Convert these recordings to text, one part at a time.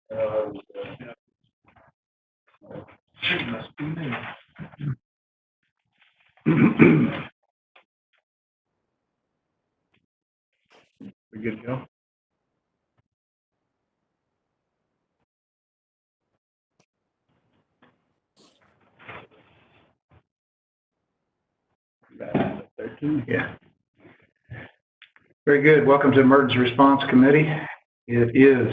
We good to go? Yeah. Very good. Welcome to Emergency Response Committee. It is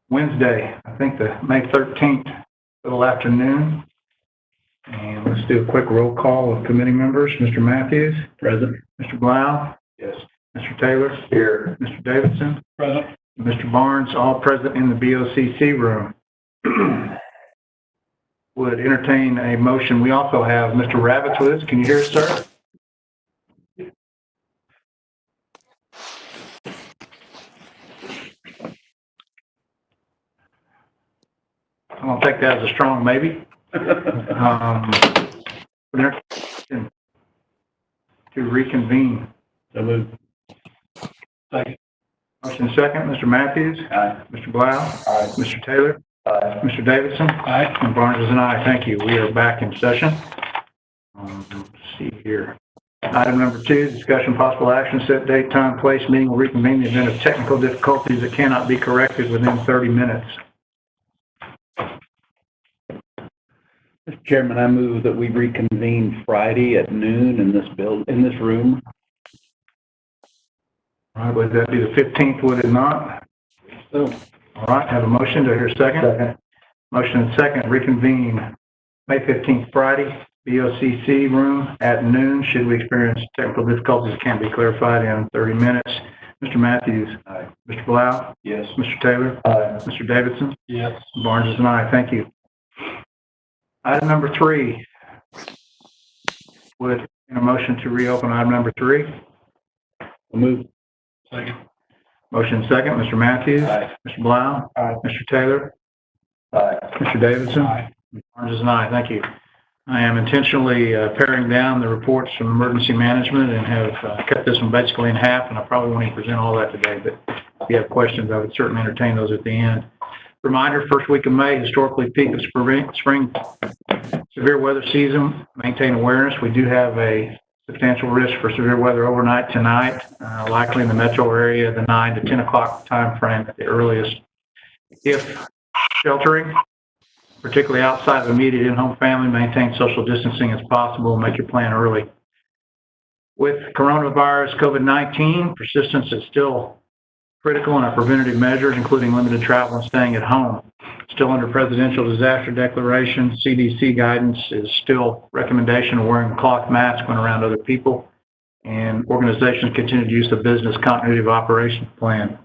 Wednesday, I think the May 13th, little afternoon. And let's do a quick roll call of committee members. Mr. Matthews. Present. Mr. Blau. Yes. Mr. Taylor. Here. Mr. Davidson. Present. Mr. Barnes, all present in the BOCC room. Would entertain a motion. We also have Mr. Ravitz with us. Can you hear us, sir? I'm going to take that as a strong maybe. To reconvene. So moved. Second. Motion second. Mr. Matthews. Aye. Mr. Blau. Aye. Mr. Taylor. Aye. Mr. Davidson. Aye. And Barnes is an aye. Thank you. We are back in session. Let's see here. Item number 2, discussion possible action, set date, time, place, meeting will reconvene in the event of technical difficulties that cannot be corrected within 30 minutes. Mr. Chairman, I move that we reconvene Friday at noon in this room. All right, would that be the 15th, would it not? So. All right, have a motion. Do I hear a second? Second. Motion and second, reconvene May 15th, Friday, BOCC room at noon. Should we experience technical difficulties that can't be clarified in 30 minutes. Mr. Matthews. Aye. Mr. Blau. Yes. Mr. Taylor. Aye. Mr. Davidson. Yes. Barnes is an aye. Thank you. Item number 3. Would in a motion to reopen item number 3. We'll move. Second. Motion second. Mr. Matthews. Aye. Mr. Blau. Aye. Mr. Taylor. Aye. Mr. Davidson. Aye. Barnes is an aye. Thank you. I am intentionally paring down the reports from emergency management and have cut this one basically in half, and I probably won't even present all that today, but if you have questions, I would certainly entertain those at the end. Reminder, first week of May, historically peak of spring severe weather season. Maintain awareness. We do have a substantial risk for severe weather overnight tonight, likely in the metro area, the 9 to 10 o'clock time frame at the earliest. If sheltering, particularly outside of immediate in-home family, maintain social distancing as possible and make your plan early. With coronavirus COVID-19, persistence is still critical in our preventative measures, including limited travel and staying at home. Still under presidential disaster declaration, CDC guidance is still recommendation of wearing a cloth mask when around other people, and organizations continue to use the business continuity of operations plan.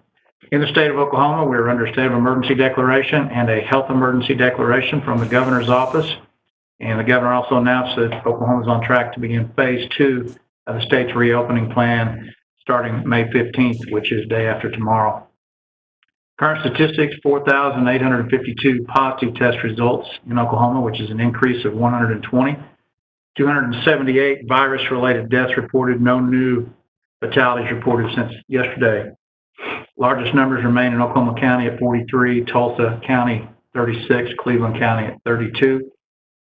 In the state of Oklahoma, we are under a state of emergency declaration and a health emergency declaration from the governor's office. And the governor also announced that Oklahoma is on track to begin phase 2 of the state's reopening plan starting May 15th, which is day after tomorrow. Current statistics, 4,852 positive test results in Oklahoma, which is an increase of 120. 278 virus-related deaths reported, no new fatalities reported since yesterday. Largest numbers remain in Oklahoma County at 43, Tulsa County 36, Cleveland County at 32,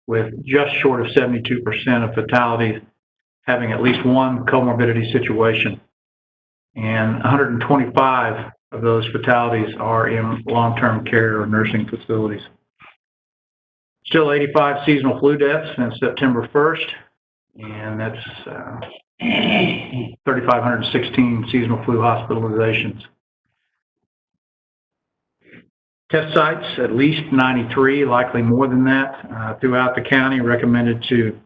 with just short of 72% of fatalities having at least one comorbidity situation. And 125 of those fatalities are in long-term care or nursing facilities. Still 85 seasonal flu deaths since September 1st, and that's 3,516 seasonal flu hospitalizations. Test sites, at least 93, likely more than that, throughout the county. Recommended to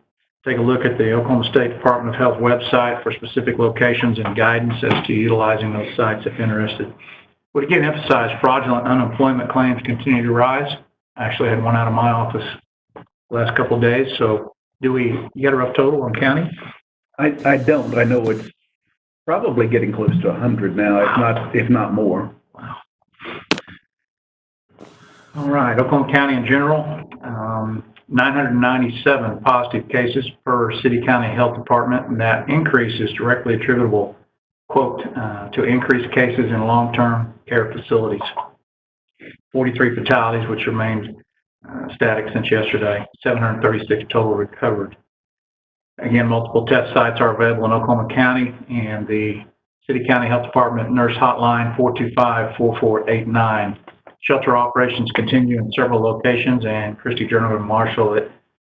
take a look at the Oklahoma State Department of Health website for specific locations and guidance as to utilizing those sites if interested. Would again emphasize fraudulent unemployment claims continue to rise. I actually had one out of my office the last couple of days. So you got a rough total on county? I don't. I know it's probably getting close to 100 now, if not more. Wow. All right, Oklahoma County in general, 997 positive cases per city-county health department, and that increase is directly attributable, quote, to increased cases in long-term care facilities. 43 fatalities, which remained static since yesterday. 736 total recovered. Again, multiple test sites are available in Oklahoma County, and the City County Health Department Nurse Hotline 425-4489. Shelter operations continue in several locations, and Christy Journal Marshall at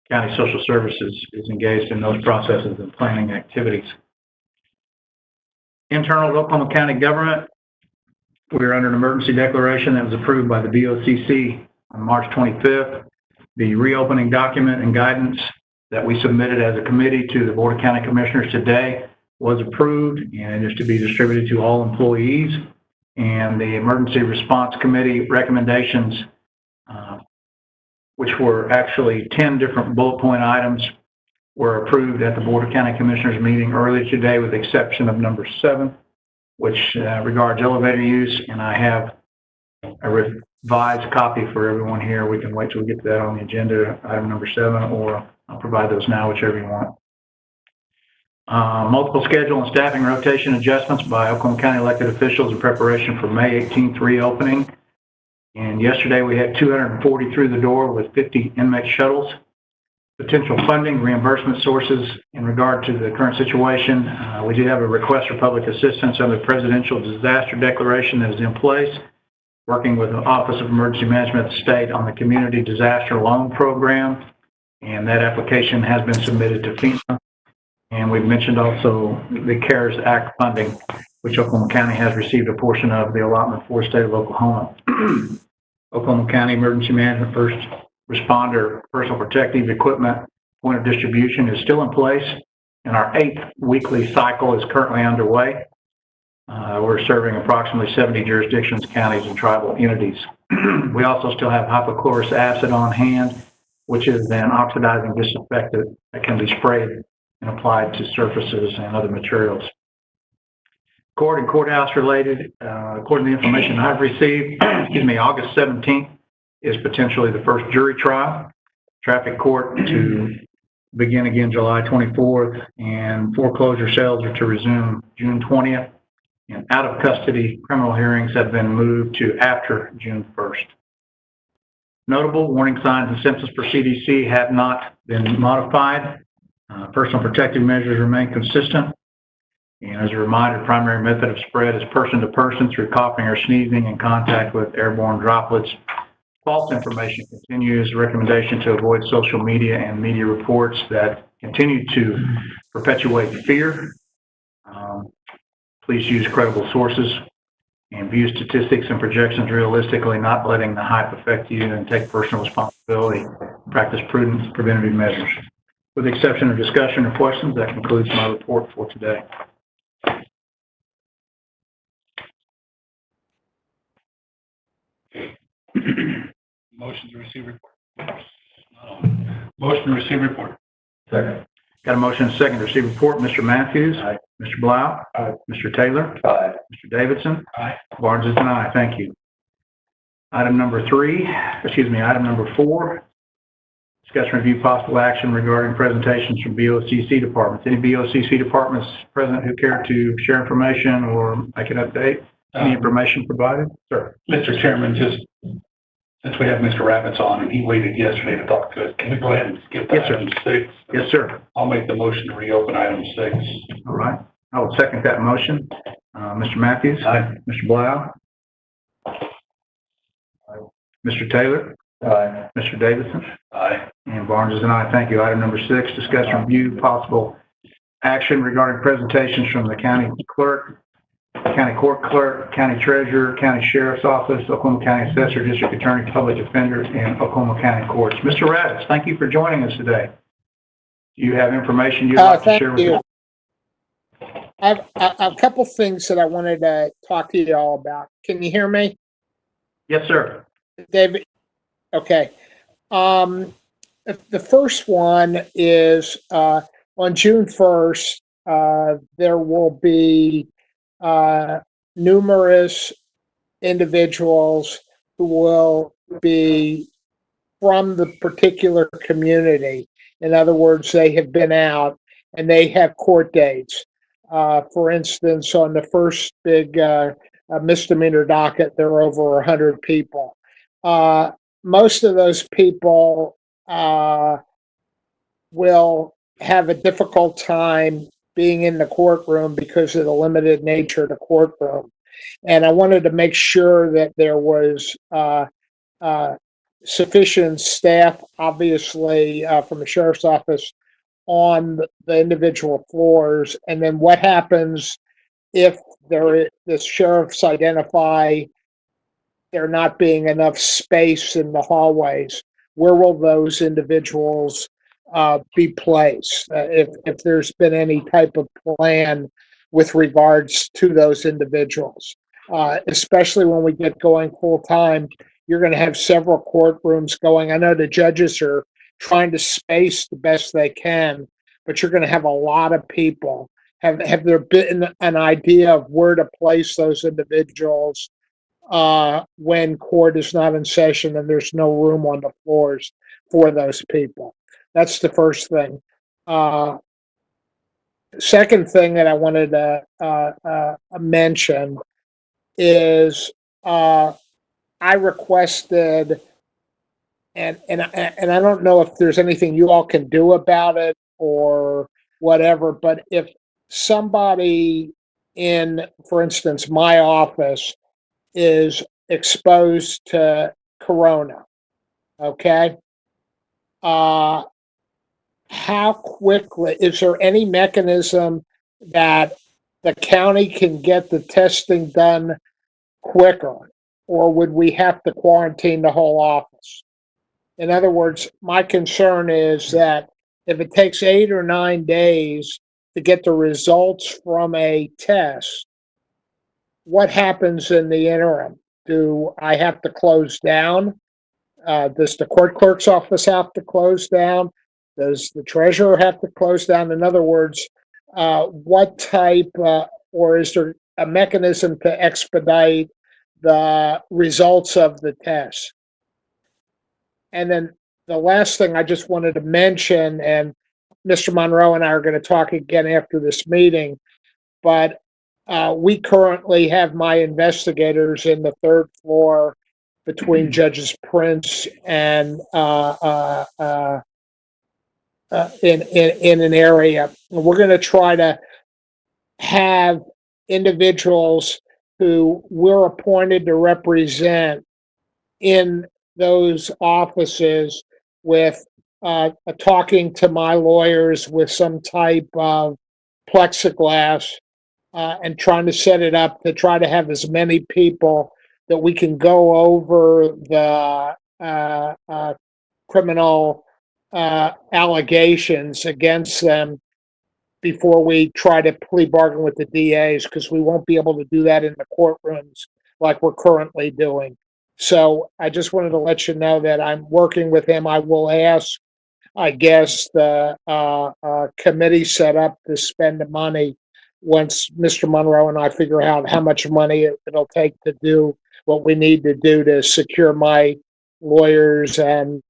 County Social Services is engaged in those processes and planning activities. Internal to Oklahoma County government, we are under an emergency declaration that was approved by the BOCC on March 25th. The reopening document and guidance that we submitted as a committee to the Board of County Commissioners today was approved and is to be distributed to all employees. And the Emergency Response Committee recommendations, which were actually 10 different bullet point items, were approved at the Board of County Commissioners meeting earlier today, with the exception of number 7, which regards elevator use. And I have a revised copy for everyone here. We can wait till we get to that on the agenda, item number 7, or I'll provide those now, whichever you want. Multiple schedule and staffing rotation adjustments by Oklahoma County elected officials in preparation for May 18th reopening. And yesterday we had 240 through the door with 50 inmate shuttles. Potential funding reimbursement sources in regard to the current situation. We do have a request for public assistance under the Presidential Disaster Declaration that is in place, working with the Office of Emergency Management at the state on the Community Disaster Loan Program. And that application has been submitted to FEMA. And we've mentioned also the CARES Act funding, which Oklahoma County has received a portion of the allotment for the state of Oklahoma. Oklahoma County Emergency Management First Responder Personal Protective Equipment point of distribution is still in place, and our 8th weekly cycle is currently underway. We're serving approximately 70 jurisdictions, counties, and tribal entities. We also still have hypochlorous acid on hand, which is an oxidizing disinfectant that can be sprayed and applied to surfaces and other materials. Court and courthouse related, according to the information I've received, August 17th is potentially the first jury trial. Traffic court to begin again July 24th, and foreclosure sales are to resume June 20th. And out of custody criminal hearings have been moved to after June 1st. Notable warning signs and symptoms for CDC have not been modified. Personal protective measures remain consistent. And as a reminder, primary method of spread is person to person through coughing or sneezing in contact with airborne droplets. False information continues. Recommendation to avoid social media and media reports that continue to perpetuate fear. Please use credible sources and view statistics and projections realistically, not letting the hype affect you, and take personal responsibility. Practice prudent preventative measures. With the exception of discussion or questions, that concludes my report for today. Motion to receive report. Motion to receive report. Second. Got a motion and a second to receive report. Mr. Matthews. Aye. Mr. Blau. Aye. Mr. Taylor. Aye. Mr. Davidson. Aye. Barnes is an aye. Thank you. Item number 4. Discussion review possible action regarding presentations from BOCC departments. Any BOCC departments present who care to share information or make an update? Any information provided? Sir. Mr. Chairman, just since we have Mr. Rabbits on and he waited yesterday to talk to us, can we go ahead and skip Yes, item 6? Yes, sir. I'll make the motion to reopen item 6. All right. I will second that motion. Mr. Matthews. Aye. Mr. Blau. Aye. Mr. Taylor. Aye. Mr. Davidson. Aye. And Barnes is an aye. Thank you. Item number 6, discuss review possible action regarding presentations from the county clerk, county court clerk, county treasurer, county sheriff's office, Oklahoma County assessor, district attorney, public defender, and Oklahoma County courts. Mr. Raddatz, thank you for joining us today. Do you have information you'd like to share with us? I have a couple things that I wanted to talk to you all about. Can you hear me? Yes, sir. David? Okay. The first one is on June 1st, there will be numerous individuals who will be from the particular community. In other words, they have been out and they have court dates. For instance, on the first big misdemeanor docket, there are over 100 people. most of those people will have a difficult time being in the courtroom because of the limited nature of the courtroom. And I wanted to make sure that there was sufficient staff, obviously, from the sheriff's office on the individual floors. And then what happens if the sheriffs identify there not being enough space in the hallways? Where will those individuals be placed? If there's been any type of plan with regards to those individuals, especially when we get going full time, you're going to have several courtrooms going. I know the judges are trying to space the best they can, but you're going to have a lot of people. Have there been an idea of where to place those individuals when court is not in session and there's no room on the floors for those people? That's the first thing. Second thing that I wanted to mention is I requested, and I don't know if there's anything you all can do about it or whatever, but if somebody in, for instance, my office is exposed to corona, okay? How quickly, is there any mechanism that the county can get the testing done quicker, or would we have to quarantine the whole office? In other words, my concern is that if it takes 8 or 9 days to get the results from a test, what happens in the interim? Do I have to close down? Does the court clerk's office have to close down? Does the treasurer have to close down? In other words, what type, or is there a mechanism to expedite the results of the test? And then the last thing I just wanted to mention, and Mr. Monroe and I are going to talk again after this meeting, but we currently have my investigators in the third floor between Judges Prince and in an area. We're going to try to have individuals who we're appointed to represent in those offices with talking to my lawyers with some type of plexiglass and trying to set it up to try to have as many people that we can go over the criminal allegations against them before we try to plea bargain with the DAs, because we won't be able to do that in the courtrooms like we're currently doing. So I just wanted to let you know that I'm working with him. I will ask, I guess, the committee set up to spend the money once Mr. Monroe and I figure out how much money it'll take to do what we need to do to secure my lawyers and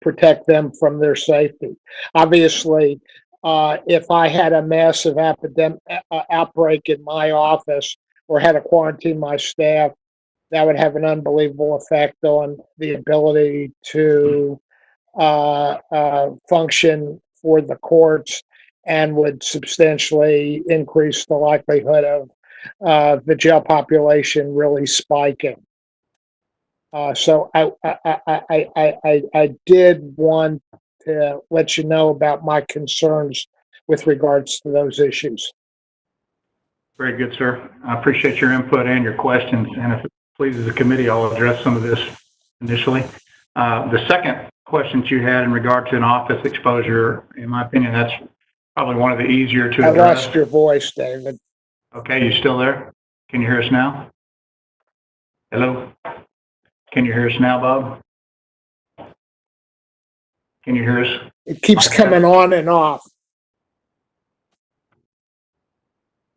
protect them from their safety. Obviously, if I had a massive outbreak in my office or had to quarantine my staff, that would have an unbelievable effect on the ability to function for the courts and would substantially increase the likelihood of the jail population really spiking. So I did want to let you know about my concerns with regards to those issues. Very good, sir. I appreciate your input and your questions. And if it pleases the committee, I'll address some of this initially. The second question that you had in regard to an office exposure, in my opinion, that's probably one of the easier to address. I lost your voice, David. Okay, you still there? Can you hear us now? Hello? Can you hear us now, Bob? Can you hear us? It keeps coming on and off.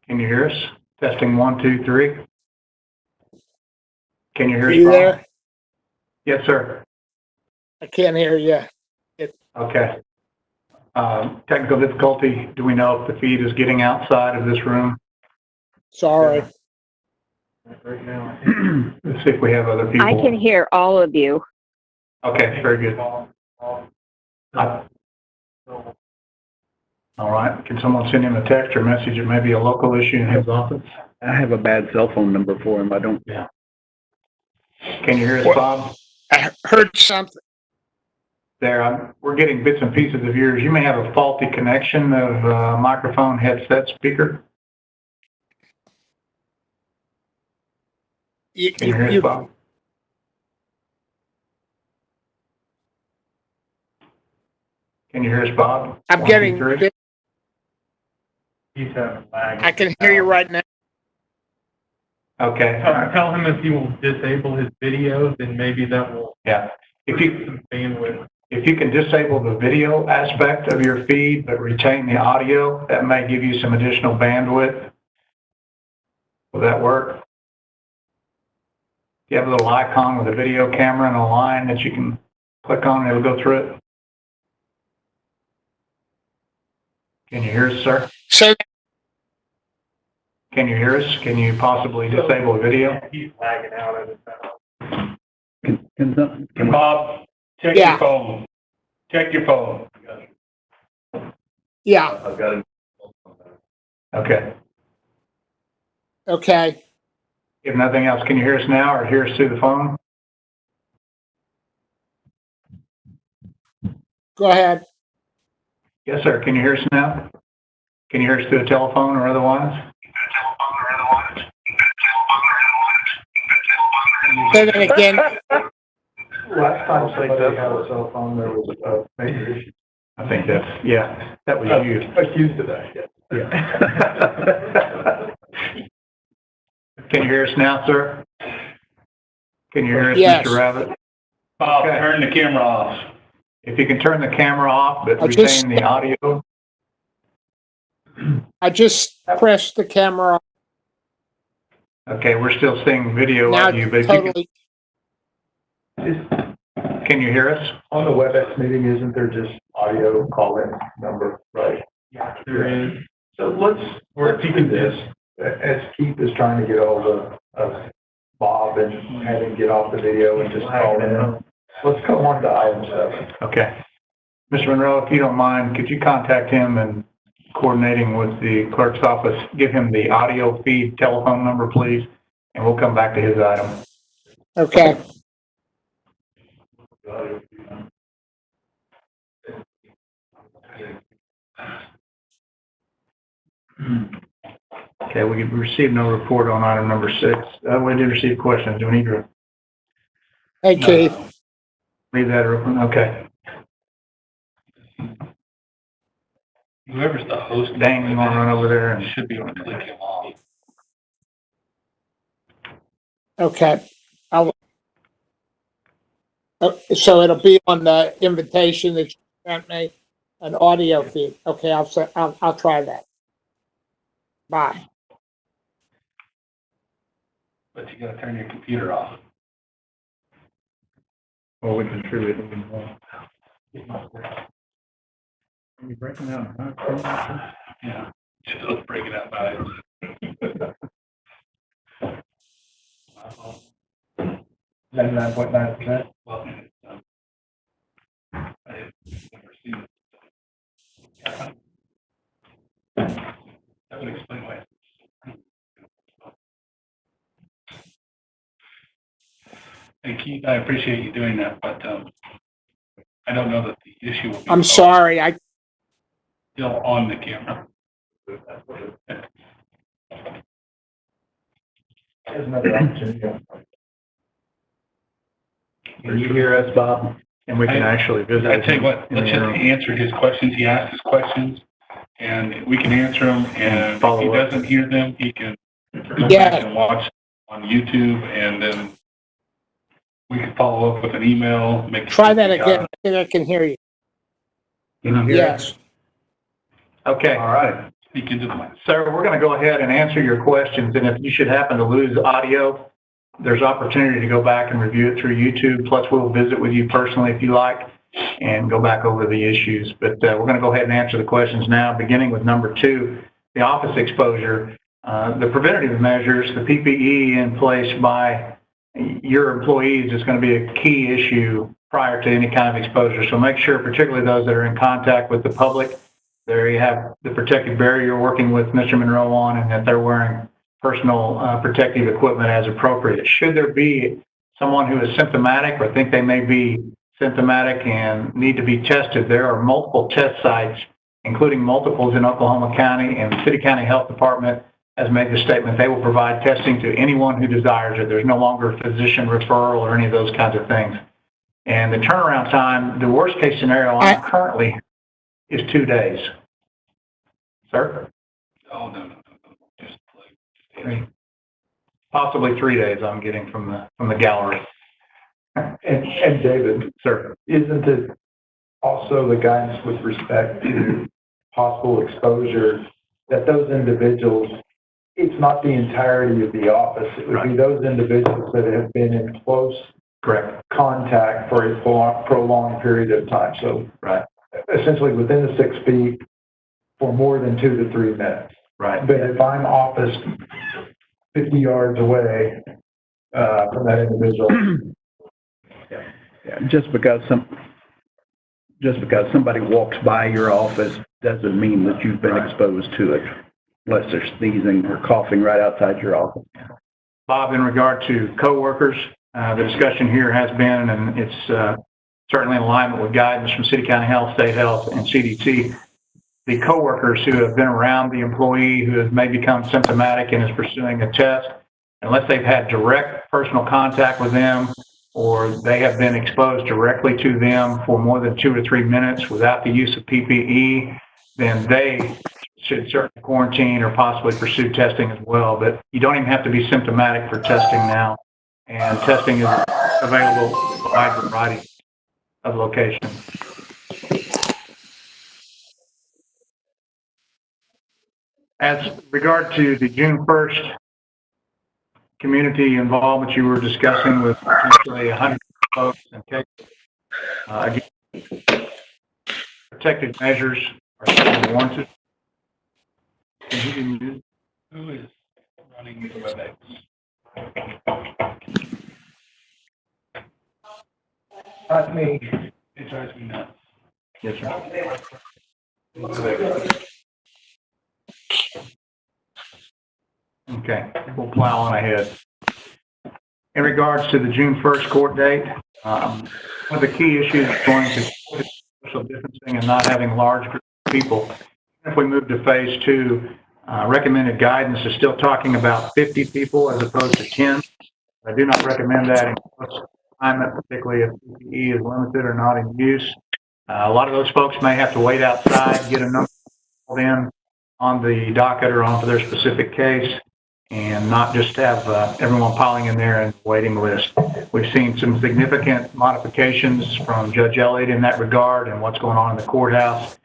Can you hear us? Testing 1, 2, 3. Can you hear us? Are you Bob? there? Yes, sir. I can't hear you. Okay. Technical difficulty. Do we know if the feed is getting outside of this room? Sorry. Right now. Let's see if we have other people. I can hear all of you. Okay, very good. All right, can someone send him a text or message? It may be a local issue in his office. I have a bad cell phone number for him. I don't. Yeah. Can you hear us, Bob? I heard something. There, we're getting bits and pieces of yours. You may have a faulty connection of microphone, headset, speaker. Can you hear us, Bob? Can you hear us, Bob? I'm 1, getting, 2, 3. He's having lag. I can hear you right now. Okay. Tell him if he will disable his video, then maybe that will Yeah. If create you some bandwidth. can disable the video aspect of your feed but retain the audio, that may give you some additional bandwidth. Will that work? You have a little icon with a video camera and a line that you can click on and it'll go through it. Can you hear us, sir? So Can you hear us? Can you possibly disable the video? He's lagging out at his Can we- Bob, check Yeah. your phone. Check your phone. yeah, I've got it. Okay. okay. If nothing else, can you hear us now or hear us through the phone? Go ahead. Yes, sir. Can you hear us now? Can you hear us through a telephone or otherwise? Say that again. Last time somebody had a cell phone, there was a major issue. I think that's, yeah, that was you. Accused of that, Yeah. Can you hear us now, sir? Can you hear us, Yes. Mr. Rabbit? Bob, Okay. turn the camera off. If you can turn the camera off, but I just- retain the audio. I just pressed the camera on. Okay, we're still seeing video Now of you, but it's if you totally, can you hear us? On the WebEx meeting, isn't there just audio call-in number, right? Yeah, there is. So let's Or do this. As Keith is trying to get hold of Bob and have him get off the video and just call in, let's go on to item 7. Okay. Mr. Monroe, if you don't mind, could you contact him and coordinating with the clerk's office, give him the audio feed telephone number, please, and we'll come back to his item. okay. Okay, we received no report on item number 6. We did receive questions. Do we need to Hey, Keith. leave that open? Okay. Whoever's the host. Dang, you want to run over there and Should be able to click him off. Okay. So it'll be on the invitation that you sent me, an audio feed. Okay, I'll try that. Bye. But you gotta turn your computer off. well, we contribute even more. Are you breaking down? Yeah. Just let's break it out by. 99.9%. Well, I've never seen it. That would explain why. Hey Keith, I appreciate you doing that, but I don't know that the issue will be. I'm sorry. I Still on the camera. There's another opportunity. Can you hear us, Bob? And we can actually visit. I tell you what, in let's the just interim. answer his questions. He asked his questions, and we can answer them. And if Follow he up. doesn't hear them, he can go Yeah. back and watch on YouTube, and then we can follow up with an email. Make try sure that we got again. it. I think I can hear you. Can you hear us? Yes. Okay. All right. Speak into the mic. Sir, we're going to go ahead and answer your questions, and if you should happen to lose audio, there's opportunity to go back and review it through YouTube, plus we'll visit with you personally if you like, and go back over the issues. But we're going to go ahead and answer the questions now, beginning with number 2, the office exposure. The preventative measures, the PPE in place by your employees is going to be a key issue prior to any kind of exposure. So make sure, particularly those that are in contact with the public, there you have the protective barrier you're working with Mr. Monroe on, and that they're wearing personal protective equipment as appropriate. Should there be someone who is symptomatic or think they may be symptomatic and need to be tested, there are multiple test sites, including multiples in Oklahoma County, and the City County Health Department has made the statement they will provide testing to anyone who desires it. There's no longer a physician referral or any of those kinds of things. And the turnaround time, the worst case scenario I'm currently is 2 days. Sir? Oh, no. Just Possibly 3 days I'm getting from the gallery. And David, Sir? isn't it also the guidance with respect to possible exposure that those individuals, it's not the entirety of the office, it would be those individuals that have been in close Correct. contact for a prolonged period of time. So Right. essentially within the 6 feet for more than 2 to 3 minutes. Right. But if I'm officed 50 yards away from that individual, Yeah, just because somebody walks by your office doesn't mean that you've been exposed to it, unless they're sneezing or coughing right outside your office. Bob, in regard to coworkers, the discussion here has been, and it's certainly in alignment with guidance from City County Health, State Health, and CDC. The coworkers who have been around the employee who has may become symptomatic and is pursuing a test, unless they've had direct personal contact with them or they have been exposed directly to them for more than 2 or 3 minutes without the use of PPE, then they should certainly quarantine or possibly pursue testing as well. But you don't even have to be symptomatic for testing now. And testing is available in a wide variety of locations. As regard to the June 1st community involvement you were discussing with potentially 100 folks and cases, again, protective measures are still warranted. Who is running the WebEx? not me. It drives me nuts. Yes, sir. Okay, we'll plow on ahead. In regards to the June 1st court date, one of the key issues is going to social distancing and not having large groups of people. If we move to phase 2, recommended guidance is still talking about 50 people as opposed to 10. I do not recommend that in close confinement, particularly if PPE is limited or not in use. A lot of those folks may have to wait outside, get a number called in on the docket or onto their specific case, and not just have everyone piling in there and waiting list. We've seen some significant modifications from Judge Elliott in that regard and what's going on in the courthouse.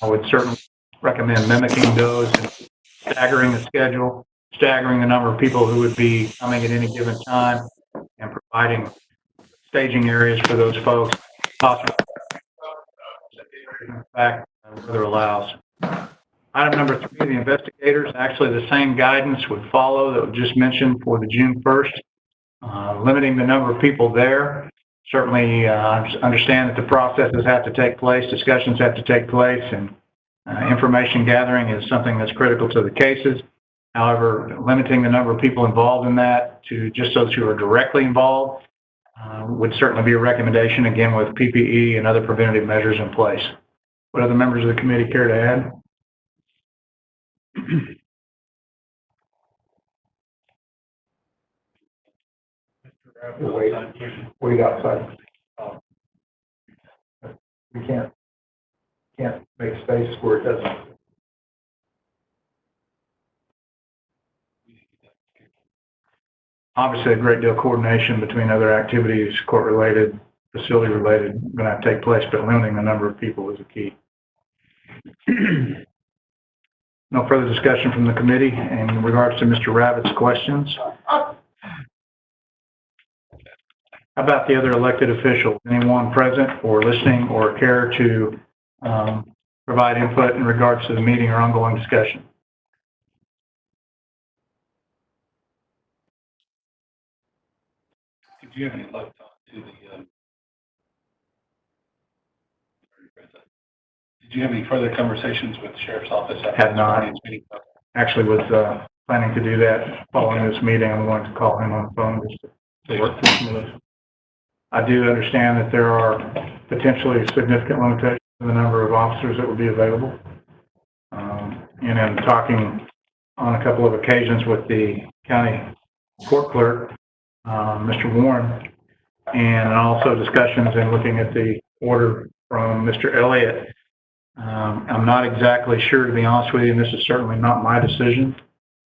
I would certainly recommend mimicking those and staggering the schedule, staggering the number of people who would be coming at any given time, and providing staging areas for those folks, possibly, in fact, weather allows. Item number 3, the investigators, actually the same guidance would follow that was just mentioned for the June 1st, limiting the number of people there. Certainly, understand that the processes have to take place, discussions have to take place, and information gathering is something that's critical to the cases. However, limiting the number of people involved in that to just those who are directly involved would certainly be a recommendation, again, with PPE and other preventative measures in place. What other members of the committee care to add? Wait outside. We can't make space where it doesn't. Obviously, a great deal of coordination between other activities, court-related, facility-related, going to have to take place, but limiting the number of people is a key. No further discussion from the committee in regards to Mr. Rabbit's questions. How about the other elected officials? Anyone present or listening or care to provide input in regards to the meeting or ongoing discussion? Did you have any luck talking to did you have any further conversations with the sheriff's office? Had not. This meeting? Actually was planning to do that following this meeting. I'm going to call him on the phone just to work through some of this. I do understand that there are potentially significant limitations in the number of officers that would be available. And in talking on a couple of occasions with the county court clerk, Mr. Warren, and also discussions and looking at the order from Mr. Elliott, I'm not exactly sure, to be honest with you, and this is certainly not my decision,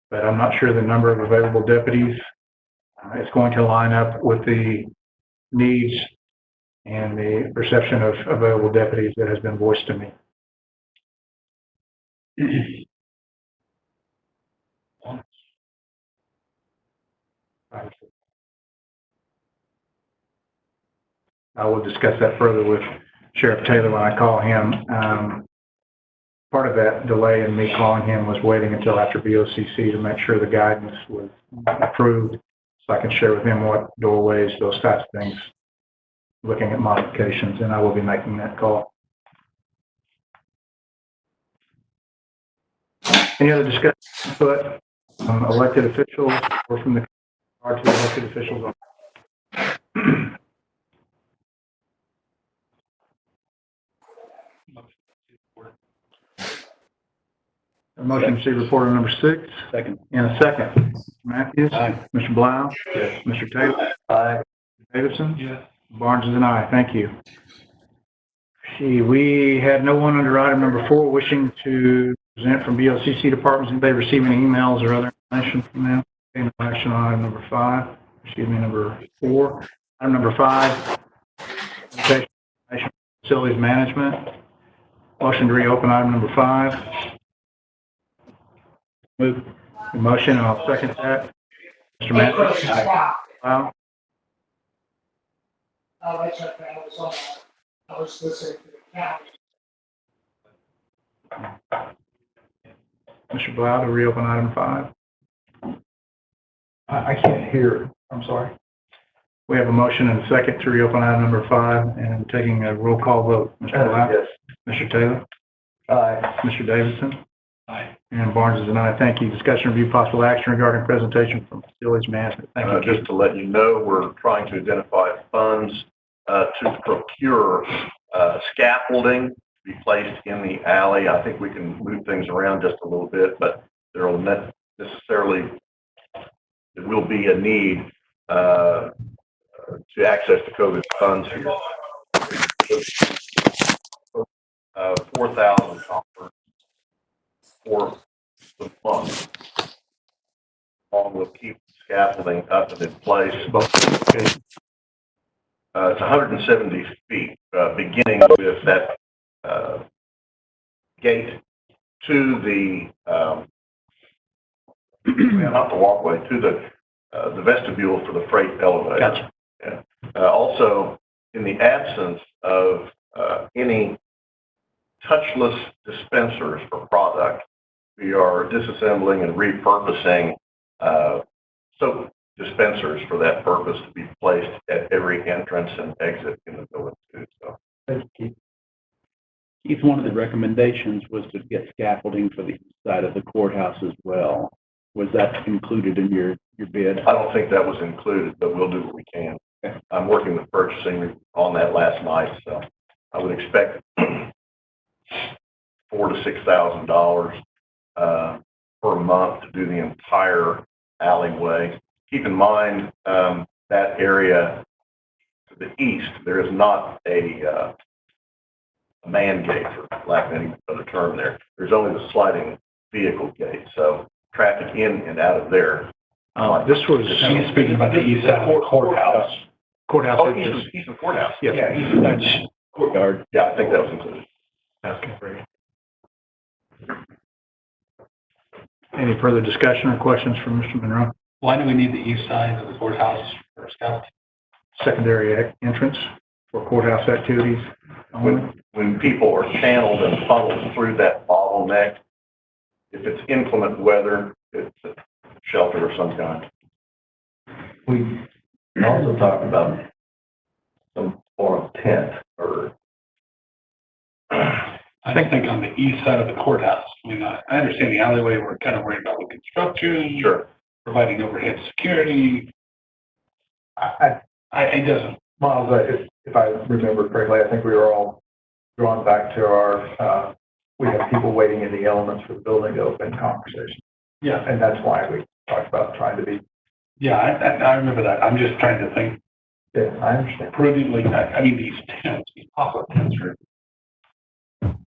but I'm not sure the number of available deputies is going to line up with the needs and the perception of available deputies that has been voiced to me. I will discuss that further with Sheriff Taylor when I call him. Part of that delay in me calling him was waiting until after BOCC to make sure the guidance was approved so I can share with him what doorways, those types of things, looking at modifications, and I will be making that call. Any other discussion input from elected officials or from the two elected officials? A motion to receive report on number 6. Second. And a second. Mr. Matthews? Aye. Mr. Blau? Yes. Mr. Taylor? Aye. Davidson? Yes. Barnes is an aye. Thank you. See, we had no one under item number 4 wishing to present from BOCC departments. Did they receive any emails or other information from them? No action on item number 5. Excuse me, number 4. Item number 5, facilities management. Motion to reopen item number 5. Move the motion, and I'll second that. Mr. Matthews? Wow. Oh, that's okay. I was listening to the county. Mr. Blau to reopen item 5. I can't hear. I'm sorry. We have a motion and a second to reopen item number 5 and taking a roll call vote. Mr. Blau? Yes. Mr. Taylor? Aye. Mr. Davidson? Aye. And Barnes is an aye. Thank you. Discussion review possible action regarding presentation from facilities management. Thank you. Just to let you know, we're trying to identify funds to procure scaffolding to be placed in the alley. I think we can move things around just a little bit, but there will not necessarily, there will be a need to access the COVID funds here. 4,000 for the month, along with keep scaffolding up and in place. It's 170 feet, beginning with that gate to the not the walkway, to the vestibule for the freight elevator. Gotcha. Yeah. Also, in the absence of any touchless dispensers for product, we are disassembling and repurposing soap dispensers for that purpose to be placed at every entrance and exit in the building too. So, Keith, one of the recommendations was to get scaffolding for the side of the courthouse as well. Was that included in your bid? I don't think that was included, but we'll do what we can. Okay. I'm working with purchasing on that last night, so I would expect $4,000 to $6,000 per month to do the entire alleyway. Keep in mind that area to the east, there is not a man gate, for lack of any other term there. There's only the sliding vehicle gate, so traffic in and out of there. This was He's speaking about the east side of the courthouse. courthouse. Oh, east of the courthouse. Yes. Yeah, east, Courtyard. Yeah, I think that was included. Okay. Any further discussion or questions from Mr. Monroe? why do we need the east side of the courthouse for scaffolding? Secondary entrance for courthouse activities. When people are channeled and funneled through that bottleneck, if it's inclement weather, it's a shelter of some kind. Also talk about some form of tent or. I think on the east side of the courthouse, I mean, I understand the alleyway, we're kind of worried about the construction. Sure. Providing overhead security. It doesn't. Miles, if I remember correctly, I think we were all drawn back to our, we have people waiting in the elements for the building to open conversation. Yeah. And that's why we talked about trying to be. Yeah, I remember that. I'm just trying to think Yeah, I understand. prudently. I mean, these tents, these pop-up tents are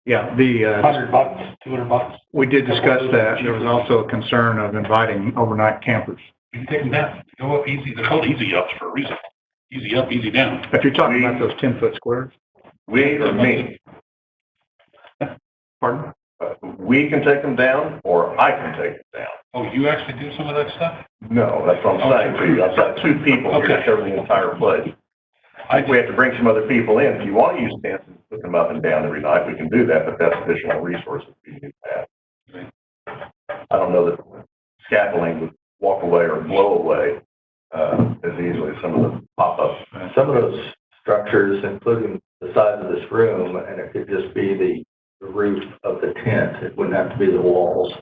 Yeah, the, $100, $200. we did discuss that. There was also a concern of inviting overnight campers. You can take them down. Go up easy. They're called easy ups for a reason. Easy up, easy down. If you're talking about those 10-foot squares, We or me, pardon? we can take them down or I can take them down. Oh, you actually do some of that stuff? No, that's what I'm saying to you. I've got two people here to Okay. cover the entire place. We have to bring some other people in. If you want to use tents and put them up and down every night, we can do that, but that's additional resources we need to have. I don't know that scaffolding would walk away or blow away as easily as some of the pop-ups. Some of those structures, including the size of this room, and it could just be the roof of the tent. It wouldn't have to be the walls.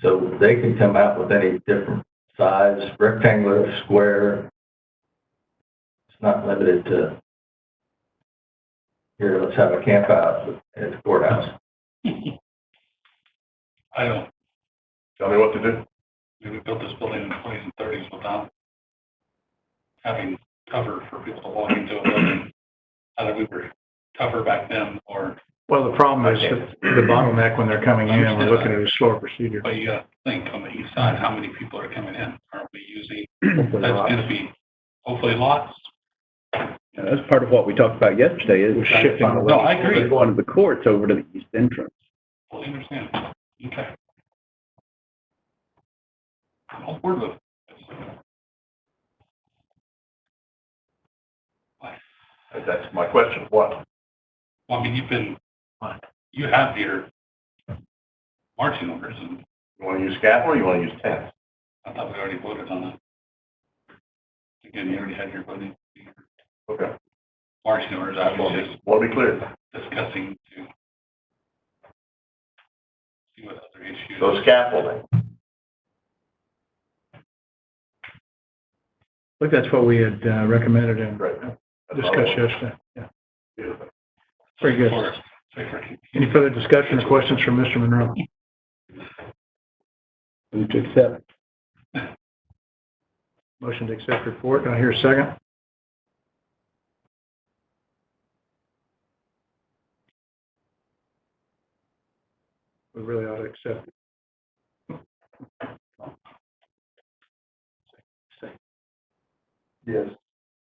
So they can come out with any different size, rectangular, square. It's not limited to, here, let's have a camp out at the courthouse. I don't. Tell me what to do. We built this building in the 20s and 30s without having cover for people to walk into a building. Either we were tougher back then or. Well, the problem is the bottleneck when they're coming in, we're looking at a slower procedure. But you gotta think on the east side, how many people are coming in? Aren't we using, Hopefully that's lots. gonna be hopefully lots. That's part of what we talked about yesterday, is We're shifting away. No, I agree. Going to the courts over to the east entrance. Fully understand. Okay. I'll work with it. That's my question. What? Well, I mean, you have your marching orders, and You want to use scaffold or you want to use tents? I thought we already voted on that. Again, you already had your voting, Okay. marching orders. I was just Want to be clear. discussing to see what other issues. So scaffolding. I think that's what we had recommended and Right. discussed yesterday. Yeah, Beautiful. very good. Any further discussion or questions from Mr. Monroe? Move to accept. Motion to accept report. Do I hear a second? We really ought to accept it. Yes.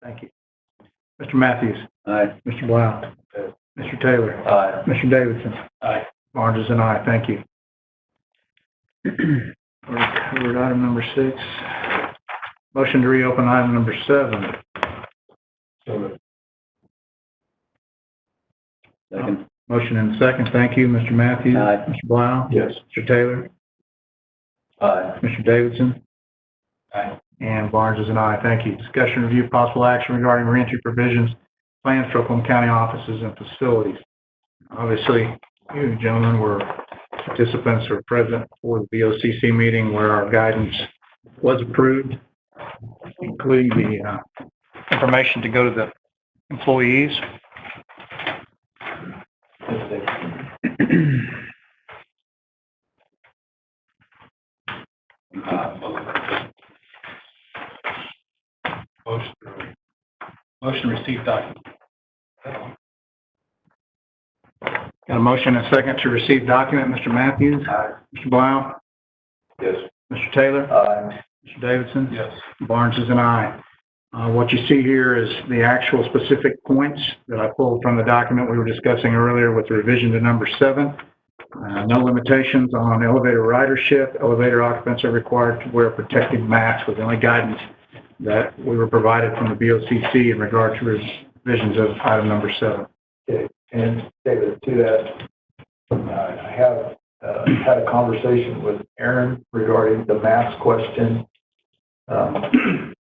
Thank you. Mr. Matthews, Aye. Mr. Blau, Mr. Taylor, Aye. Mr. Davidson. Aye. Barnes is an aye. Thank you. We covered item number 6. Motion to reopen item number 7. Second. Motion and second. Thank you, Mr. Matthews. Aye. Mr. Blau. Yes. Mr. Taylor. Aye. Mr. Davidson. Aye. And Barnes is an aye. Thank you. Discussion review possible action regarding reentry provisions, plans for Oklahoma County offices and facilities. Obviously, you gentlemen were participants or present for the BOCC meeting where our guidance was approved, including the information to go to the employees. Motion received document. Got a motion and a second to receive document. Mr. Matthews? Mr. Blau? Yes. Mr. Taylor? Aye. Mr. Davidson? Yes. Barnes is an aye. What you see here is the actual specific points that I pulled from the document we were discussing earlier with the revision to number 7. No limitations on elevator ridership. Elevator occupants are required to wear protective masks with the only guidance that we were provided from the BOCC in regard to revisions of item number 7. Okay, and David, to that, I have had a conversation with Aaron regarding the mask question.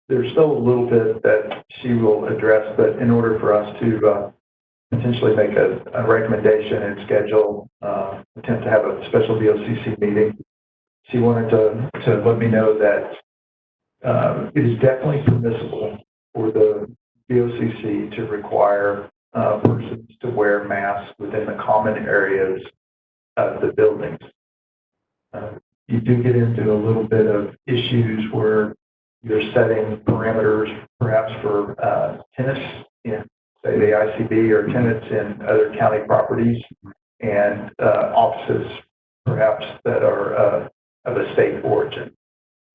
there's still a little bit that she will address, but in order for us to potentially make a recommendation and schedule, attempt to have a special BOCC meeting, she wanted to let me know that it is definitely permissible for the BOCC to require persons to wear masks within the common areas of the buildings. You do get into a little bit of issues where you're setting parameters perhaps for tenants in, say, the ICB or tenants in other county properties and offices perhaps that are of a state origin.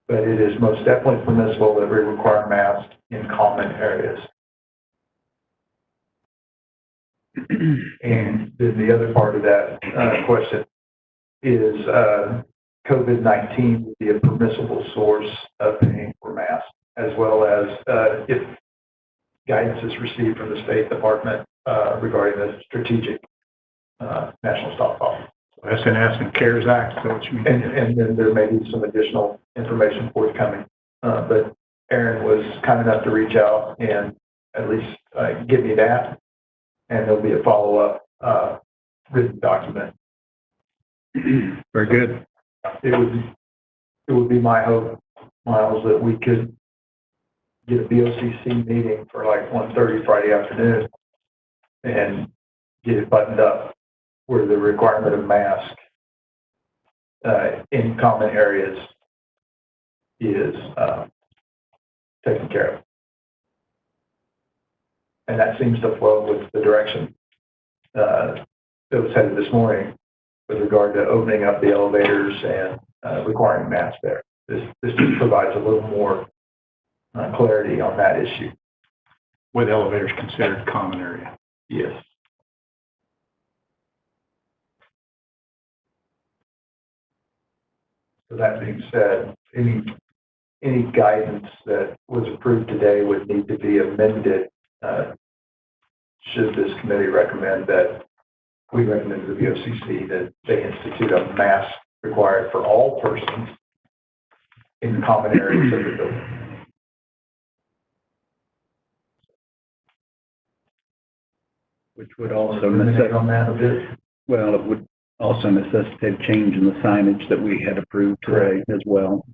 But it is most definitely permissible that we require masks in common areas. And then the other part of that question is COVID-19 would be a permissible source of paying for masks, as well as if guidance is received from the State Department regarding the strategic national stockpile. SNS and CARES Act, is that what you mean? And then there may be some additional information forthcoming. But Aaron was kind enough to reach out and at least give me that. And there'll be a follow-up written document. Very good. It would be my hope, Miles, that we could get a BOCC meeting for like 1:30 Friday afternoon and get it buttoned up where the requirement of mask in common areas is taken care of. And that seems to flow with the direction that was headed this morning with regard to opening up the elevators and requiring masks there. This just provides a little more clarity on that issue. With elevators considered common area. Yes. So that being said, any guidance that was approved today would need to be amended should this committee recommend that we recommend to the BOCC that they institute a mask required for all persons in common areas of the building. Which would also Eliminate on that a bit. well, it would also necessitate change in the signage that we had approved today as well.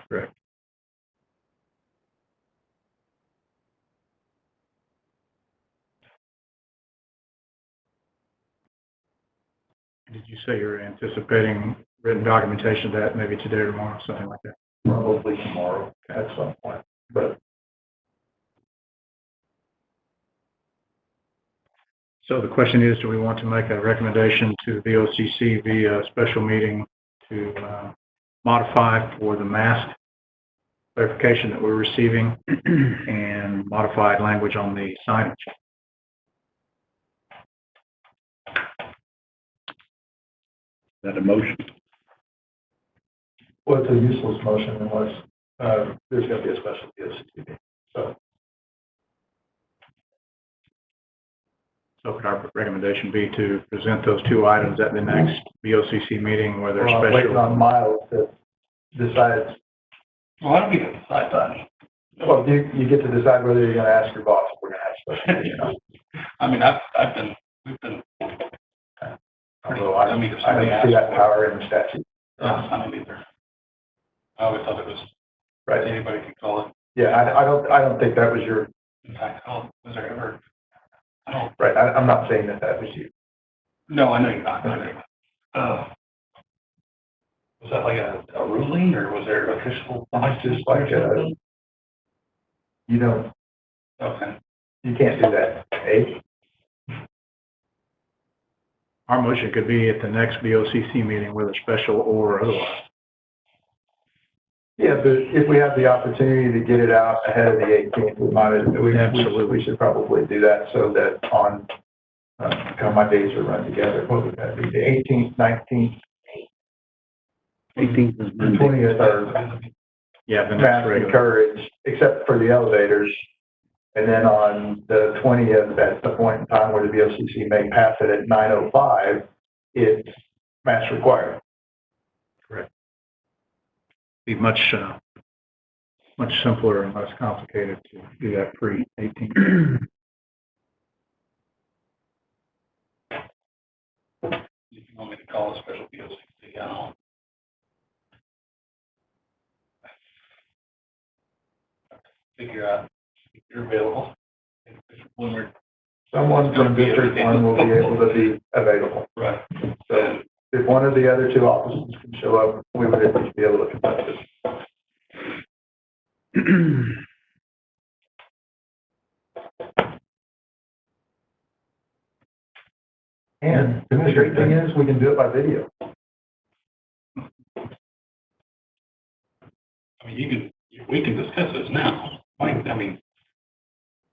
Correct. Did you say you're anticipating written documentation of that maybe today or tomorrow, something like that? Probably tomorrow at some point, but So the question is, do we want to make a recommendation to the BOCC via a special meeting to modify for the mask clarification that we're receiving and modified language on the signage? Is that a motion? well, it's a useless motion unless there's going to be a special BOCC meeting. So So could our recommendation be to present those two items at the next BOCC meeting where they're I'm waiting on special? Miles to decide. Well, I don't think it's decide that. Well, you get to decide whether you're going to ask your boss if we're going to have special meeting. I mean, we've been. Although I don't see that power in the statute. I don't either. I always thought it was, Right. anybody could call it. Yeah, I don't think that was your, In fact, was there ever, I don't, right, I'm not saying that was you. no, I know you're not. Was that like a ruling or was there official? It's just like, you know, Okay. you can't do that. Hey, Our motion could be at the next BOCC meeting, whether special or otherwise. yeah, but if we have the opportunity to get it out ahead of the 18th, Absolutely. we should probably do that so that on, kind of my days are run together. What would that be? The 18th, 19th, 18th is and Monday. 20th are Yeah, the next mask regular. encouraged, except for the elevators. And then on the 20th, at the point in time where the BOCC may pass it at 9:05, it's mask required. Be much much simpler and less complicated to do that pre-18. If you want me to call a special BOCC, I'll figure out if you're available. When we're Someone from District 1 will be able to be available. right. So if one of the other two officers can show up, we would at least be able to conduct this. And the great thing is, we can do it by video. I mean, we can discuss this now. Like, I mean,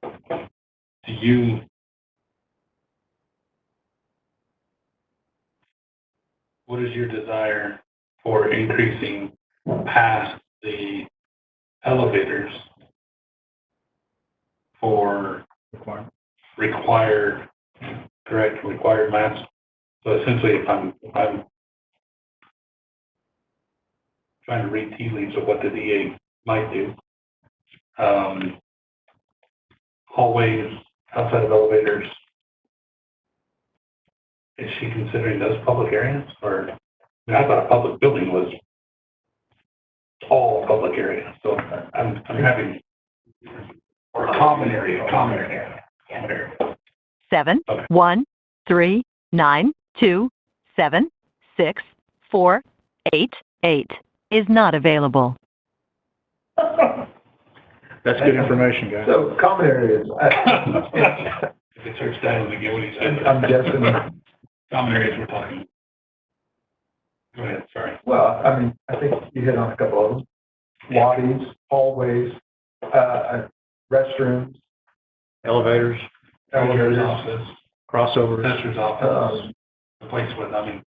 do you, what is your desire for increasing past the elevators for required masks? So essentially, if I'm trying to read tea leaves of what the DA might do, hallways outside of elevators, is she considering those public areas? Or, I mean, I thought a public building was all public area, so I'm having, or a common area. 71392764888 is not available. That's good information, guys. So common areas. If it starts down again, what he said. I'm guessing. Common areas we're talking. Go ahead, sorry. Well, I mean, I think you hit on a couple of them. Lobbies, hallways, restrooms, Elevators, Treasurer's elevators. office, crossovers. assessor's office, the place with, I mean,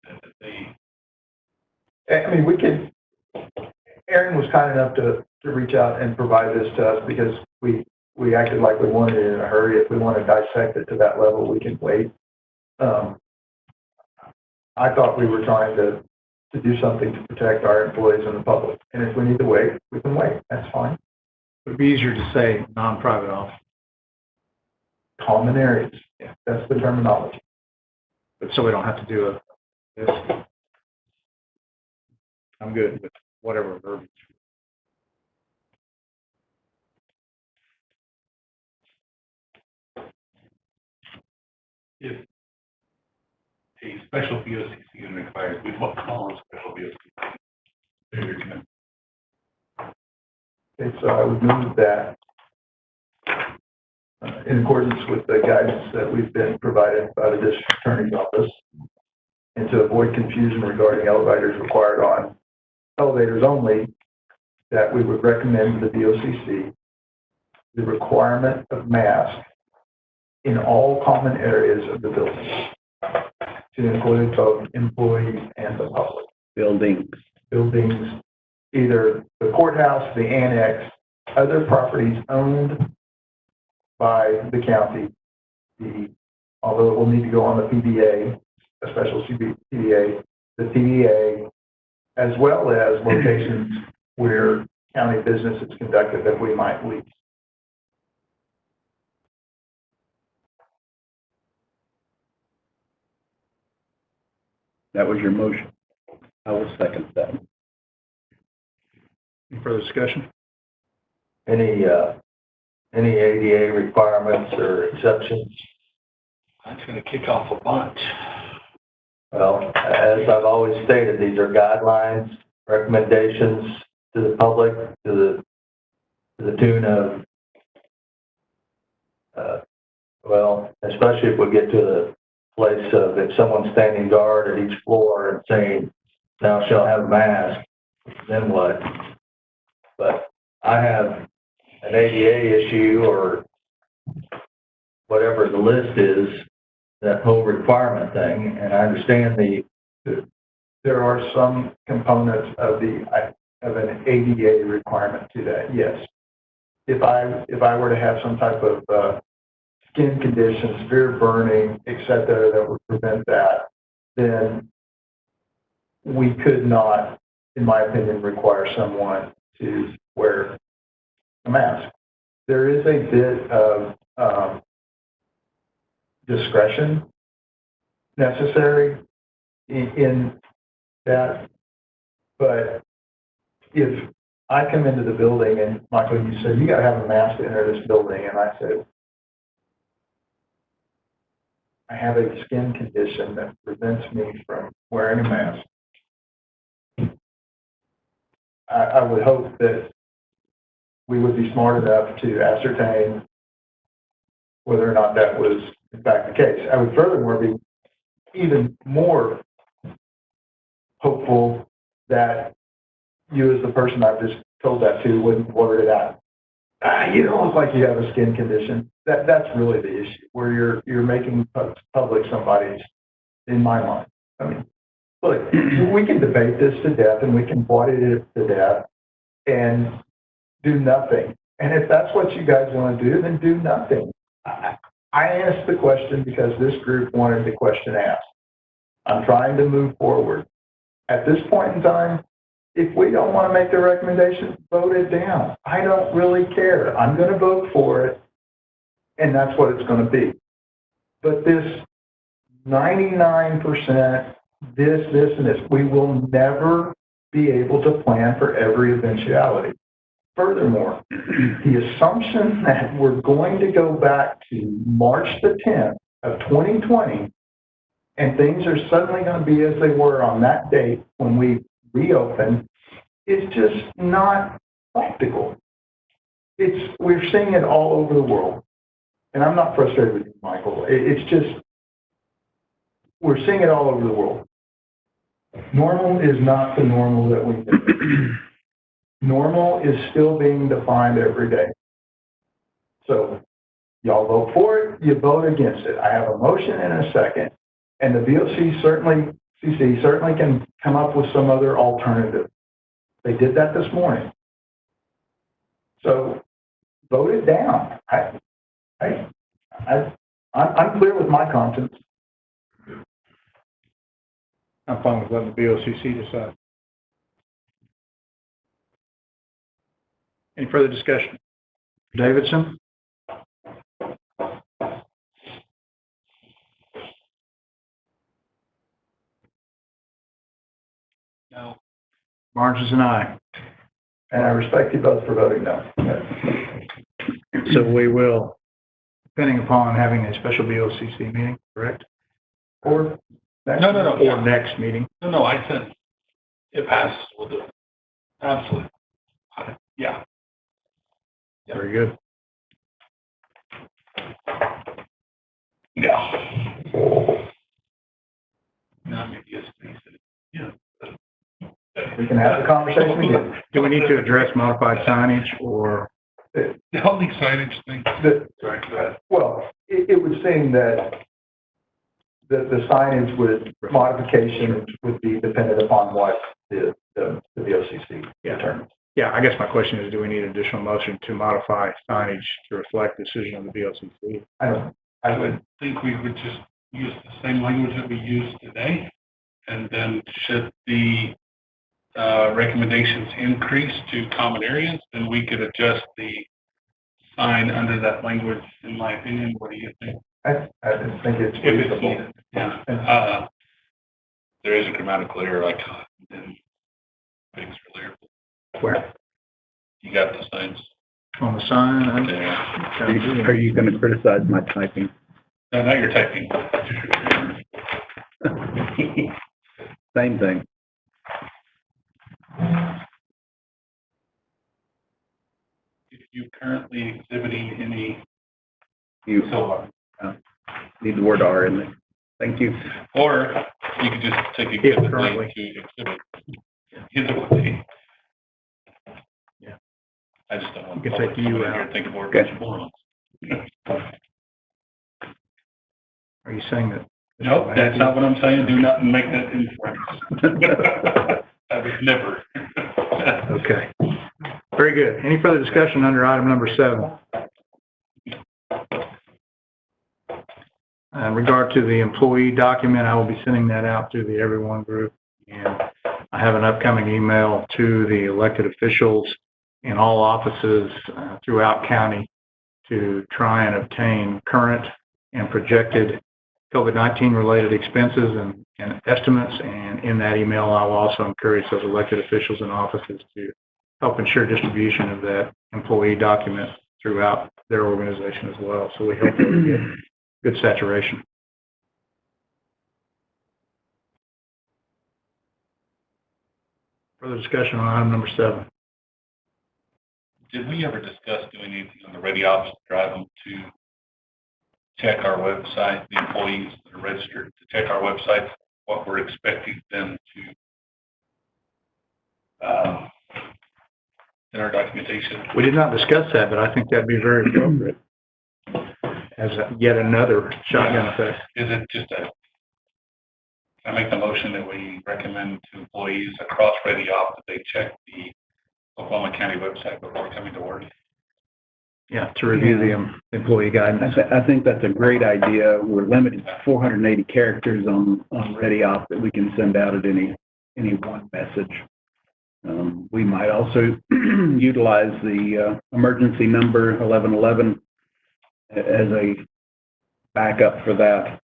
I mean, we could, Aaron was kind enough to reach out and provide this to us because we acted like we wanted it in a hurry. If we want to dissect it to that level, we can wait. I thought we were trying to do something to protect our employees and the public. And if we need to wait, we can wait. That's fine. It'd be easier to say non-private office, Common areas. Yeah, that's the terminology. but so we don't have to do this. I'm good with whatever verbiage. if a special BOCC unit expires, we won't call a special BOCC. Okay, so I would move that in accordance with the guidance that we've been provided by the district attorney's office, and to avoid confusion regarding elevators required on elevators only, that we would recommend to the BOCC the requirement of masks in all common areas of the building, to include both employees and the public. Buildings, either the courthouse, the annex, other properties owned by the county, although it will need to go on the PDA, a special PDA, the TDA, as well as locations where county business is conducted that we might lease. That was your motion. I will second that. Any further discussion? Any ADA requirements or exceptions? That's gonna kick off a bunch. Well, as I've always stated, these are guidelines, recommendations to the public, to the tune of, well, especially if we get to the place of if someone's standing guard at each floor and saying, thou shalt have a mask, then what? But I have an ADA issue or whatever the list is, that whole requirement thing, and I understand There are some components of an ADA requirement to that, yes. If I were to have some type of skin condition, severe burning, et cetera, that would prevent that, then we could not, in my opinion, require someone to wear a mask. There is a bit of discretion necessary in that. But if I come into the building and Michael, you said, you got to have a mask to enter this building. And I said, I have a skin condition that prevents me from wearing a mask. I would hope that we would be smart enough to ascertain whether or not that was in fact the case. I would furthermore be even more hopeful that you, as the person I've just told that to, wouldn't blurt it out. You don't look like you have a skin condition. That's really the issue, where you're making public somebody's, in my mind. I mean, look, we can debate this to death and we can body it to death and do nothing. And if that's what you guys want to do, then do nothing. I asked the question because this group wanted the question asked. I'm trying to move forward. At this point in time, if we don't want to make the recommendation, vote it down. I don't really care. I'm going to vote for it, and that's what it's going to be. But this 99%, this, and this, we will never be able to plan for every eventuality. Furthermore, the assumption that we're going to go back to March the 10th of 2020 and things are suddenly going to be as they were on that date when we reopen is just not practical. We're seeing it all over the world. And I'm not frustrated with you, Michael. It's just, we're seeing it all over the world. Normal is not the normal that we know. Normal is still being defined every day. So y'all vote for it, you vote against it. I have a motion and a second. And the VOC certainly can come up with some other alternative. They did that this morning. So vote it down. I'm clear with my conscience. I'm fine with letting the BOCC decide. Any further discussion? Davidson? No. Barnes is an aye. And I respect you both for voting no. So we will, depending upon having a special BOCC meeting, correct? Or No. Or next meeting. No, I said it passes, we'll do it. Absolutely. Yeah. Very good. Yeah. Now maybe it's yeah. we can have the conversation again. Do we need to address modified signage or? The only signage thing. Sorry, go ahead. Well, it would seem that the signage modification would be dependent upon what the VOCC determines. Yeah, I guess my question is, do we need additional motion to modify signage to reflect the decision of the VOCC? I would think we would just use the same language that we used today. And then should the recommendations increase to common areas, then we could adjust the sign under that language, in my opinion. What do you think? I just think it's If it's reasonable. needed, yeah. There is a grammatical error like in Biggs earlier. Where? You got the signs On the sign? there. Are you going to criticize my typing? No, now you're typing. Same thing. If you currently exhibiting any You silver, need the word R in there. Thank you. or you could just take exhibit currently. to exhibit. Either way. Yeah. I just don't want You can take public you coming in here out. and think more Okay. performance. Are you saying that? No, that's not what I'm saying. Do not make that inference. I would never. Okay. Very good. Any further discussion under item number 7? In regard to the employee document, I will be sending that out to the Everyone group. And I have an upcoming email to the elected officials in all offices throughout county to try and obtain current and projected COVID-19 related expenses and estimates. And in that email, I will also encourage those elected officials and offices to help ensure distribution of that employee document throughout their organization as well. So we hope that we get good saturation. Further discussion on item number 7. Did we ever discuss doing anything on the ready ops to drive them to check our website, the employees that are registered, to check our website, what we're expecting them to in our documentation? We did not discuss that, but I think that'd be very appropriate as yet another shotgun effect. Is it just can I make the motion that we recommend to employees across ready op that they check the Oklahoma County website before coming to work? Yeah, to review the employee guidance. I think that's a great idea. We're limited to 480 characters on ReadyOp that we can send out at any one message. We might also utilize the emergency number 1111 as a backup for that.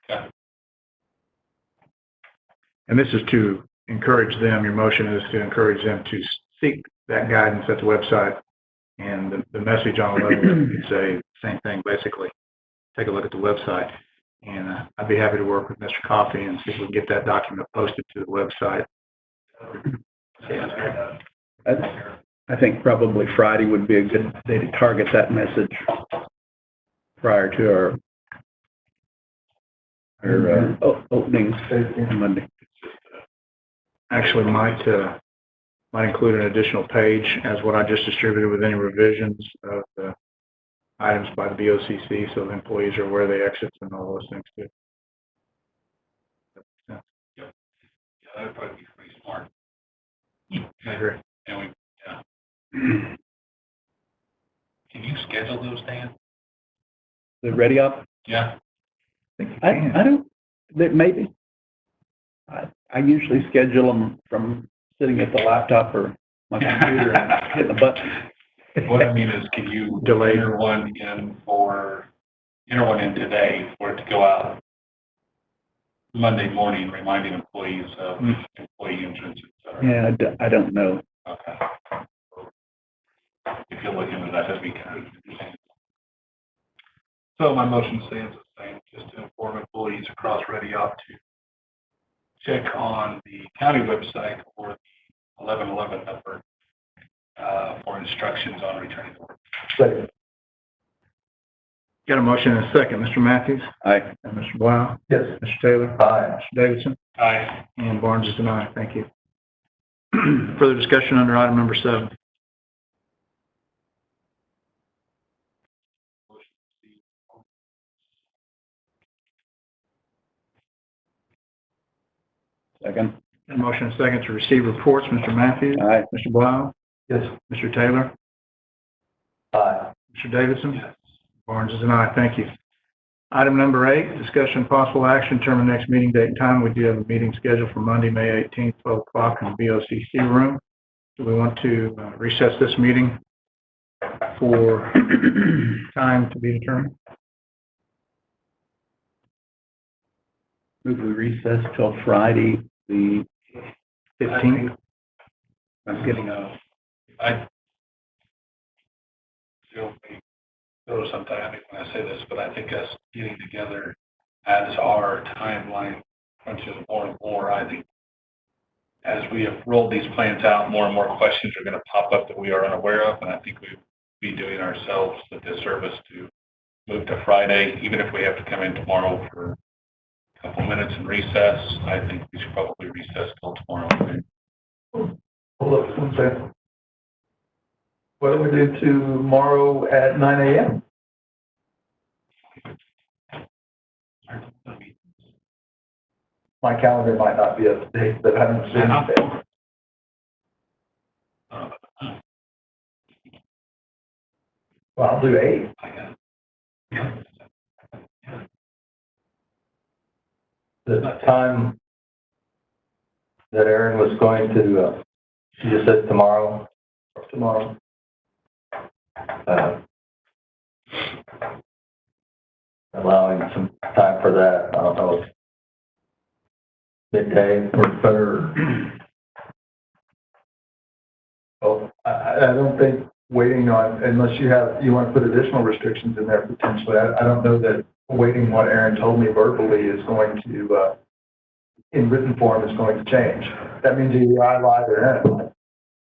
Okay. And this is to encourage them, your motion is to encourage them to seek that guidance at the website. And the message on the website would say same thing, basically. Take a look at the website. And I'd be happy to work with Mr. Coffey and see if we can get that document posted to the website. I think probably Friday would be a good day to target that message prior to our openings on Monday. Actually might include an additional page as what I just distributed with any revisions of the items by the BOCC, so the employees are aware of the exits and all those things too. Yeah, that would probably be pretty smart. I agree. And can you schedule those, Dan? The ReadyOp? Yeah. I don't, maybe. I usually schedule them from sitting at the laptop or my computer and hitting the button. What I mean is, can you enter one in today for it to go out Monday morning, reminding employees of employee entrance, et cetera? Yeah, I don't know. Okay. If you look into that, that'd be kind of interesting. So my motion stands the same, just to inform employees across ReadyOp to check on the county website or the 1111 number for instructions on returning to work. Second. Got a motion and a second. Mr. Matthews? Aye. And Mr. Blau? Yes. Mr. Taylor? Aye. Mr. Davidson? Aye. And Barnes is an aye. Thank you. Further discussion under item number 7. Second. Got a motion and a second to receive reports. Mr. Matthews? Aye. Mr. Blau? Yes. Mr. Taylor? Aye. Mr. Davidson? Yes. Barnes is an aye. Thank you. Item number 8, discussion possible action, determine next meeting date and time. We do have a meeting scheduled for Monday, May 18th, 12 o'clock in the BOCC room. Do we want to recess this meeting for time to be determined? Move we recess till Friday, the 15th? I'm getting I feel sometime, I think when I say this, but I think us getting together as our timeline crunches more and more, I think as we have rolled these plans out, more and more questions are going to pop up that we are unaware of, and I think we'd be doing ourselves a disservice to move to Friday, even if we have to come in tomorrow for a couple minutes and recess. I think we should probably recess till tomorrow. Hold up one second. What do we do tomorrow at 9 a.m.? My calendar might not be up to date, but I'm assuming. Well, I'll do 8. The time that Aaron was going to She just said tomorrow. Tomorrow. Allowing some time for that. I don't know if midday or better. Well, I don't think waiting on, unless you want to put additional restrictions in there potentially, I don't know that waiting what Aaron told me verbally is going to, in written form, is going to change. That means either I lie or Aaron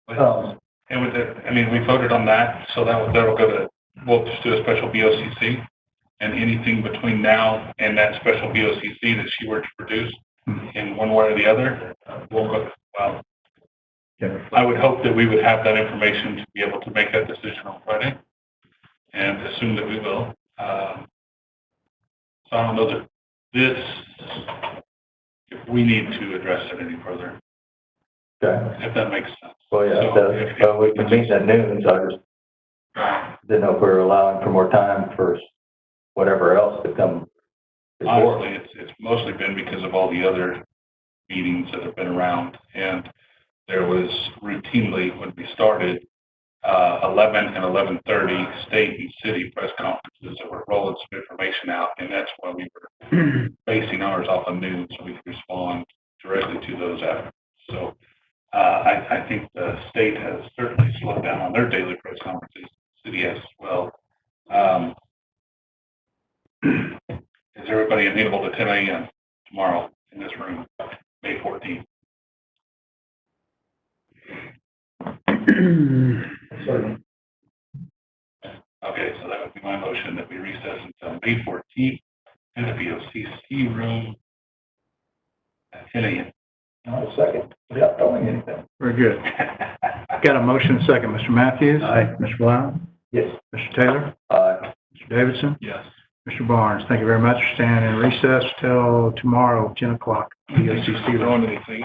lied. And with it, I mean, we voted on that, so that'll go to, we'll just do a special BOCC. And anything between now and that special BOCC that she were to produce in one way or the other, we'll go, well, I would hope that we would have that information to be able to make that decision on Friday, and assume that we will. So I don't know that if we need to address it any further, Okay. if that makes sense. Well, yeah, So so we can meet at noon, so I just didn't know if we were allowing for more time for whatever else to come before. Honestly, it's mostly been because of all the other meetings that have been around, and there was routinely, when we started, 11 and 11:30 state and city press conferences that were rolling some information out, and that's why we were basing ours off of noon, so we could respond directly to those after. So I think the state has certainly slowed down on their daily press conferences. The city has as well. Is everybody available to 10 a.m. tomorrow in this room, May 14th? Okay, so that would be my motion that we recess until May 14th in the BOCC room at 10 a.m. Not a second, without telling anything. Very good. Got a motion and a second. Mr. Matthews? Aye. Mr. Blount? Yes. Mr. Taylor? Mr. Davidson? Yes. Mr. Barnes? Thank you very much. Stand in recess till tomorrow, 10 o'clock. BOCC room. Throwing anything.